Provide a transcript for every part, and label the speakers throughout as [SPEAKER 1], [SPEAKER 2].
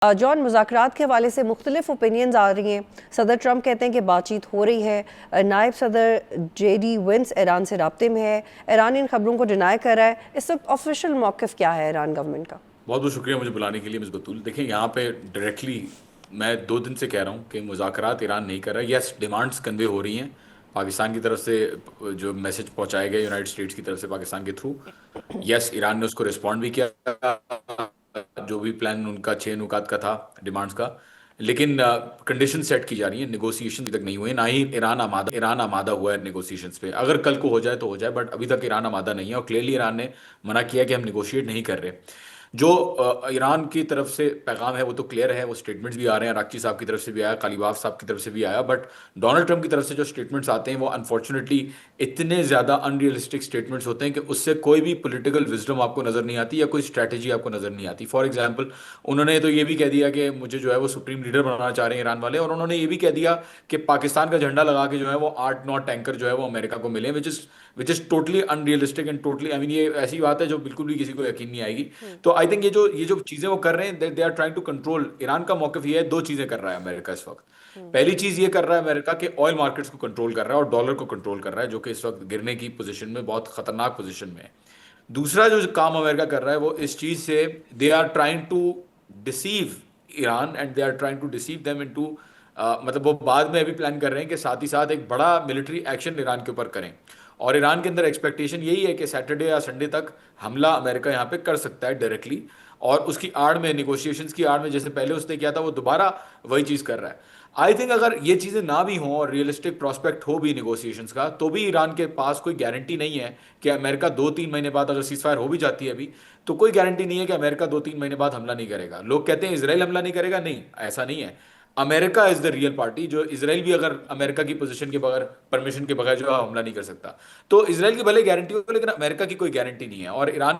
[SPEAKER 1] John, मुज़ाकरात के हवाले से मुख्तलिफ ओपिनियंस आ रही हैं। सदर ट्रंप कहते हैं कि बातचीत हो रही है। नायब सदर JD Vance ईरान से राब्ते में है। ईरान इन खबरों को डिनाई कर रहा है। इस वक्त ऑफिशियल मौक़िफ़ क्या है ईरान गवर्नमेंट का?
[SPEAKER 2] बहुत बहुत शुक्रिया मुझे बुलाने के लिए मिस बतूल। देखिए, यहाँ पे डायरेक्टली मैं 2 दिन से कह रहा हूँ कि मुज़ाकरात ईरान नहीं कर रहा। यस, डिमांड्स कन्वे हो रही हैं पाकिस्तान की तरफ से, जो मैसेज पहुँचाए गए यूनाइटेड स्टेट्स की तरफ से पाकिस्तान के थ्रू। यस, ईरान ने उसको रिस्पॉन्ड भी किया, जो भी प्लान उनका 6 नुकात का था डिमांड्स का। लेकिन कंडीशन सेट की जा रही है, नेगोशिएशन अभी तक नहीं हुए, ना ही ईरान आमादा हुआ है नेगोशिएशंस पे। अगर कल को हो जाए तो हो जाए, बट अभी तक ईरान आमादा नहीं है और क्लियरली ईरान ने मना किया कि हम नेगोशिएट नहीं कर रहे। जो ईरान की तरफ से पैगाम है वो तो क्लियर है, वो स्टेटमेंट्स भी आ रहे हैं, राक्ची साहब की तरफ से भी आया, कालीबाफ साहब की तरफ से भी आया। बट डोनाल्ड ट्रंप की तरफ से जो स्टेटमेंट्स आते हैं वो अनफॉर्चुनेटली इतने ज़्यादा अनरियलिस्टिक स्टेटमेंट्स होते हैं कि उससे कोई भी पॉलिटिकल विजडम आपको नज़र नहीं आती या कोई स्ट्रैटेजी आपको नज़र नहीं आती। फॉर एग्जाम्पल, उन्होंने तो ये भी कह दिया कि मुझे जो है वो सुप्रीम लीडर बनाना चाह रहे हैं ईरान वाले, और उन्होंने ये भी कह दिया कि पाकिस्तान का झंडा लगा के जो है वो 8-9 टैंकर जो है वो अमेरिका को मिले, which is totally unrealistic and totally, I mean, ये ऐसी बात है जो बिल्कुल भी किसी को यकीन नहीं आएगी। तो आई थिंक ये जो चीजें वो कर रहे हैं, they are trying to control. Iran का मौकफ ये है, 2 चीजें कर रहा है अमेरिका इस वक्त। पहली चीज ये कर रहा है अमेरिका के ऑयल मार्केट्स को कंट्रोल कर रहा है और डॉलर को कंट्रोल कर रहा है, जो कि इस वक्त गिरने की पोजीशन में, बहुत खतरनाक पोजीशन में है। दूसरा जो काम अमेरिका कर रहा है वो इस चीज से, they are trying to deceive Iran and they are trying to deceive them into, मतलब वो बाद में अभी प्लान कर रहे हैं कि साथ ही साथ एक बड़ा मिलिट्री एक्शन ईरान के ऊपर करें। और ईरान के अंदर एक्सपेक्टेशन यही है कि सैटरडे या संडे तक हमला अमेरिका यहाँ पे कर सकता है डायरेक्टली, और उसकी आड़ में, निगोशिएशंस की आड़ में, जैसे पहले उसने किया था, वो दोबारा वही चीज़ कर रहा है। आई थिंक अगर ये चीज़ें ना भी हों और रियलिस्टिक प्रोस्पेक्ट हो भी निगोशिएशंस का, तो भी ईरान के पास कोई गारंटी नहीं है कि अमेरिका 2-3 महीने बाद, अगर सीज फायर हो भी जाती है अभी, तो कोई गारंटी नहीं है कि अमेरिका 2-3 महीने बाद हमला नहीं करेगा। लोग कहते हैं इसराइल हमला नहीं करेगा, नहीं, ऐसा नहीं है। America is the real party. जो इसराइल भी अगर अमेरिका की पोजीशन के बगैर, परमिशन के बगैर जो है हमला नहीं कर सकता। तो इसराइल की भले गारंटी हो, लेकिन अमेरिका की कोई गारंटी नहीं है। और ईरान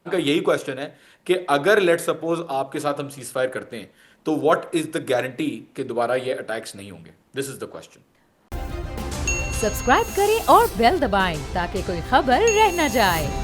[SPEAKER 2] का यही क्वेश्चन है कि अगर लेट सपोज आपके साथ हम सीज फायर करते हैं, तो व्हाट इज द गारंटी कि दोबारा ये अटैक्स नहीं होंगे? This is the question.
[SPEAKER 3] Subscribe करें और बेल दबाएं ताकि कोई खबर रह न जाए।